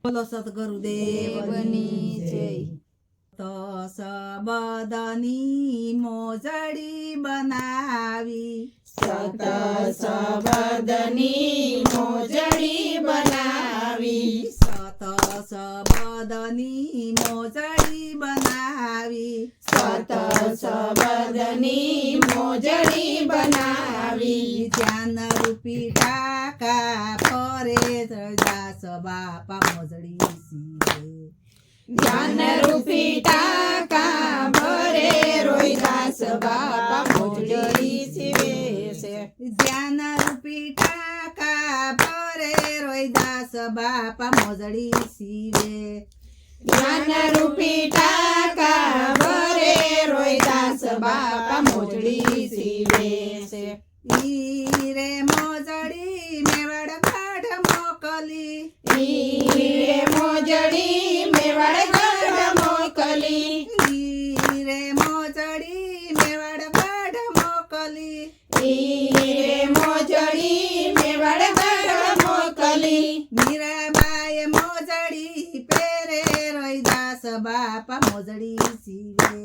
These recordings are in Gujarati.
બોલો સદગુરુદેવની જય. તો સબદની મોજડી બનાવી, સત સબદની મોજડી બનાવી, સત સબદની મોજડી બનાવી, સત સબદની મોજડી બનાવી, ધ્યાન રૂપી ટાકા ફરે દાસ બાપા મોજડી સીવે, ધ્યાન રૂપી ટાકા ભરે રોહિદાસ બાપા મોજડી સીવે છે. ધ્યાન રૂપી ટાકા ફરે રોહિદાસ બાપા મોજડી સીવે, ધ્યાન રૂપી ટાકા ભરે રોહિદાસ બાપા મોજડી સીવે છે. ઈ રે મોજડી મેવાડ કાઢ મોકલી, ઈ મોજડી મેવાડ ગઢ મોકલી, ઈ રે મોજડી મેવાડ કાઢ મોકલી, ઈ મોજડી મેવાડ ગઢ મોકલી, મીરાબાઈ મોજડી પહેરે રોહિદાસ બાપા મોજડી સીવે,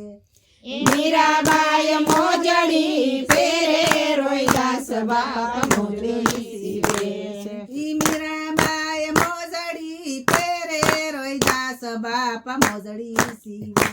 મીરાબાઈ મોજડી પહેરે રોહિદાસ બાપા મોજડી સીવે છે. ઈ મીરાબાઈ મોજડી પહેરે રોહિદાસ બાપા મોજડી સીવે,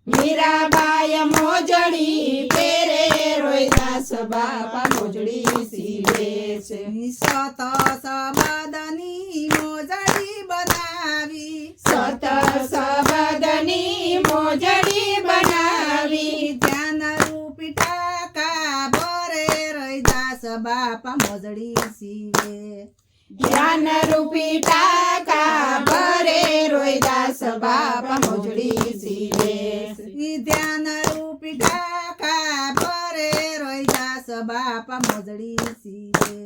મીરાબાઈ મોજડી પહેરે રોહિદાસ બાપા મોજડી સીવે છે. સત સબદની મોજડી બનાવી, સત સબદની મોજડી બનાવી, ધ્યાન રૂપી ટાકા ભરે રોહિદાસ બાપા મોજડી સીવે, ધ્યાન રૂપી ટાકા ભરે રોહિદાસ બાપા મોજડી સીવે છે. ઈ ધ્યાન રૂપી ટાકા ભરે રોહિદાસ બાપા મોજડી સીવે,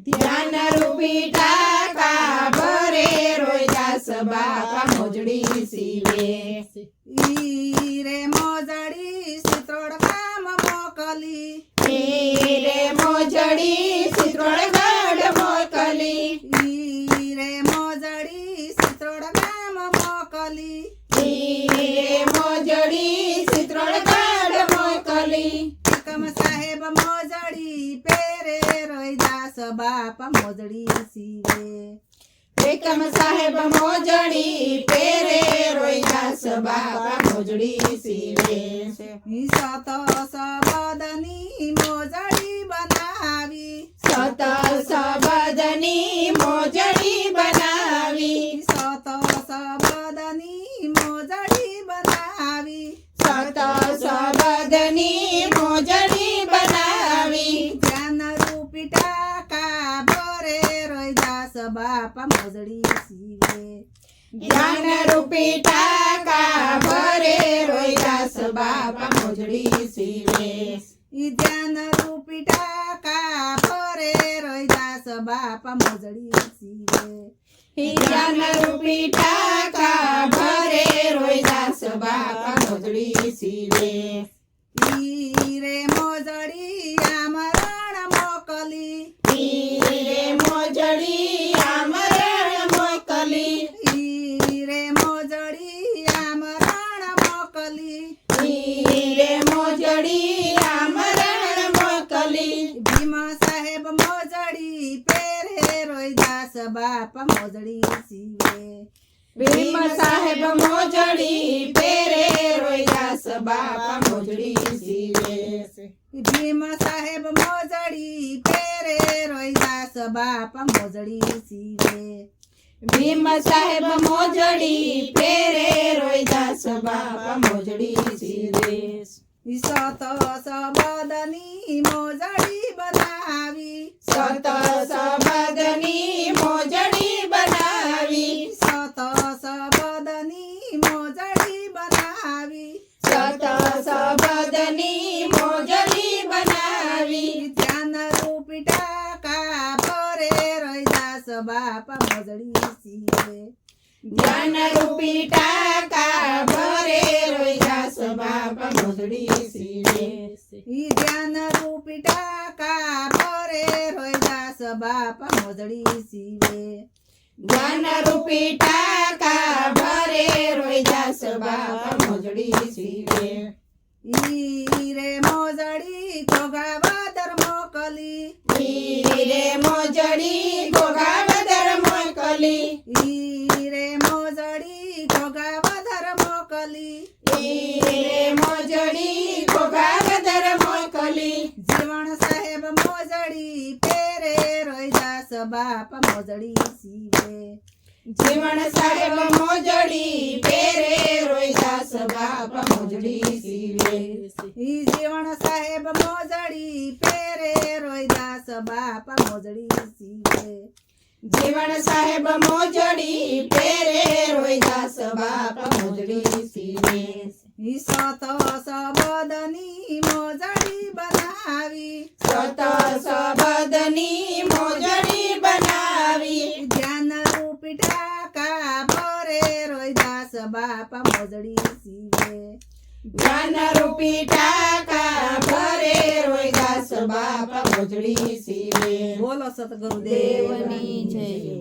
ધ્યાન રૂપી ટાકા ભરે રોહિદાસ બાપા મોજડી સીવે છે. ઈ રે મોજડી સિત્રોડ કામ મોકલી, ઈ રે મોજડી ચિત્રોડગઢ મોકલી, ઈ રે મોજડી સિત્રોડ કામ મોકલી, ઈ મોજડી ચિત્રોડગઢ મોકલી, એકમ સાહેબ મોજડી પહેરે રોહિદાસ બાપા મોજડી સીવે, એકમ સાહેબ મોજડી પહેરે રોહિદાસ બાપા મોજડી સીવે છે. ઈ સત સબદની મોજડી બનાવી, સત સબદની મોજડી બનાવી, સત સબદની મોજડી બનાવી, સત સબદની મોજડી બનાવી, ધ્યાન રૂપી ટાકા ભરે રોહિદાસ બાપા મોજડી સીવે, ધ્યાન રૂપી ટાકા ભરે રોહિદાસ બાપા મોજડી સીવે. ઈ ધ્યાન રૂપી ટાકા ભરે રોહિદાસ બાપા મોજડી સીવે, ધ્યાન રૂપી ટાકા ભરે રોહિદાસ બાપા મોજડી સીવે. ઈ રે મોજડી આમરણ મોકલી, ઈ મોજડી આમરણ મોકલી, ઈ રે મોજડી આમરણ મોકલી, ઈ મોજડી આમરણ મોકલી, ભીમ સાહેબ મોજડી પહેરે રોહિદાસ બાપા મોજડી સીવે, ભીમ સાહેબ મોજડી પહેરે રોહિદાસ બાપા મોજડી સીવે છે. ભીમ સાહેબ મોજડી પહેરે રોહિદાસ બાપા મોજડી સીવે, ભીમ સાહેબ મોજડી પહેરે રોહિદાસ બાપા મોજડી સીવે છે. સત સબદની મોજડી બનાવી, સત સબદની મોજડી બનાવી, સત સબદની મોજડી બનાવી, સત સબદની મોજડી બનાવી, ધ્યાન રૂપી ટાકા ભરે રોહિદાસ બાપા મોજડી સીવે, ધ્યાન રૂપી ટાકા ભરે રોહિદાસ બાપા મોજડી સીવે છે. ઈ ધ્યાન રૂપી ટાકા ભરે રોહિદાસ બાપા મોજડી સીવે, જ્ઞાન રૂપી ટાકા ભરે રોહિદાસ બાપા મોજડી સીવે ઈ રે મોજડી ઘોઘા વાદર મોકલી ઈ રે મોજડી ઘોઘા વદર મોકલી ઈ રે મોજડી ઘોઘા વાદર મોકલી ઈ રે મોજડી ઘોઘા વદર મોકલી જીવણ સાહેબ મોજડી પેરે રોહિદાસ બાપા મોજડી સીવે જીવણ સાહેબ મોજડી પેરે રોહિદાસ બાપા મોજડી સીવે ઈ જીવણ સાહેબ મોજડી પેરે રોહિદાસ બાપા મોજડી સીવે જીવણ સાહેબ મોજડી પેરે રોહિદાસ બાપા મોજડી સીવે ઈ સત સબદની મોજડી બનાવી સત સબદની મોજડી બનાવી ધ્યાન રૂપી ટાકા ભરે રોહિદાસ બાપા મોજડી સીવે જ્ઞાન રૂપી ટાકા ભરે રોહિદાસ બાપા મોજડી સીવે બોલો સતગુરુદેવની જય.